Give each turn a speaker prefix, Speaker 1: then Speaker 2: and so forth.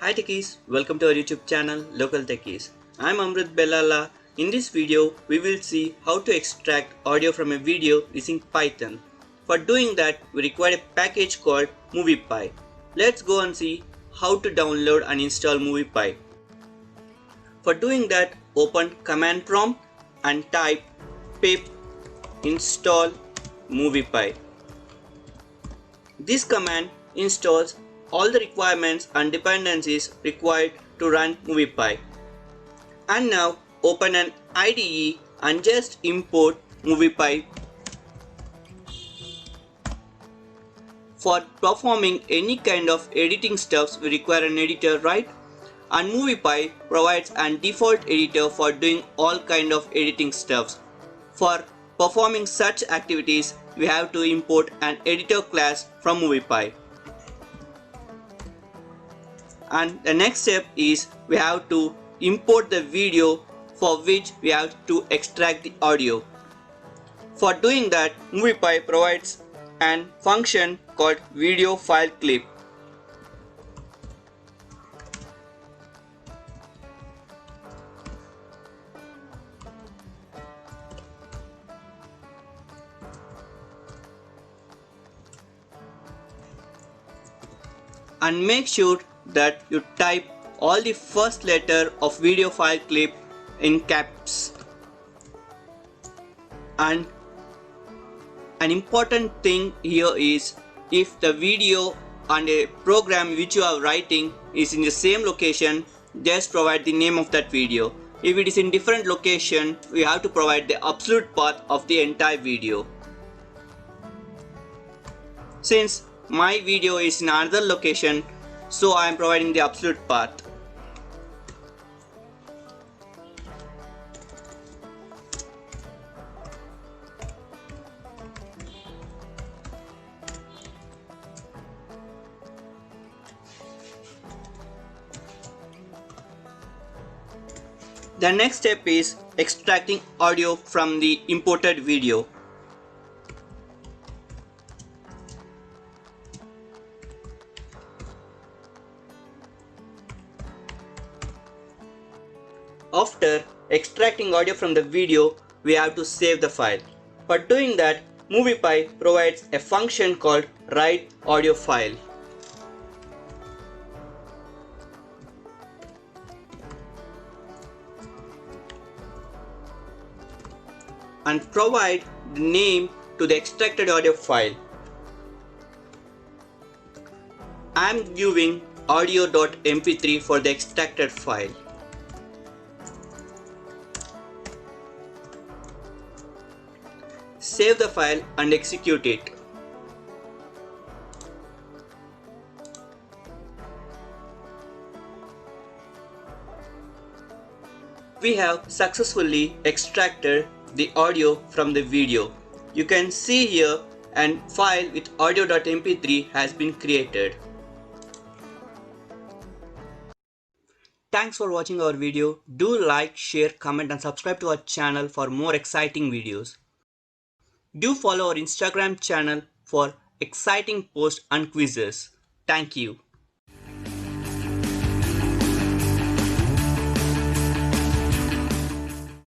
Speaker 1: Hi Techies, welcome to our YouTube channel Local Techies. I'm Amrit Bellala. In this video, we will see how to extract audio from a video using Python. For doing that, we require a package called moviepy. Let's go and see how to download and install moviepy. For doing that, open command prompt and type pip install moviepy. This command installs all the requirements and dependencies required to run moviepy. And now open an IDE and just import moviepy. For performing any kind of editing stuffs, we require an editor, right? And moviepy provides a default editor for doing all kind of editing stuffs. For performing such activities, we have to import an editor class from moviepy. And the next step is we have to import the video, for which we have to extract the audio. For doing that, moviepy provides an function called VideoFileClip. And make sure that you type all the first letter of VideoFileClip in caps. And an important thing here is, if the video and a program which you are writing is in the same location, just provide the name of that video. If it is in different location, we have to provide the absolute path of the entire video. Since my video is in another location, so I am providing the absolute path. The next step is extracting audio from the imported video. After extracting audio from the video, we have to save the file. For doing that, moviepy provides a function called write audio file. And provide the name to the extracted audio file. I am giving audio.mp3 for the extracted file. Save the file and execute it. We have successfully extracted the audio from the video. You can see here a file with audio.mp3 has been created. Thanks for watching our video. Do like, share, comment and subscribe to our channel for more exciting videos. Do follow our Instagram channel for exciting posts and quizzes. Thank you.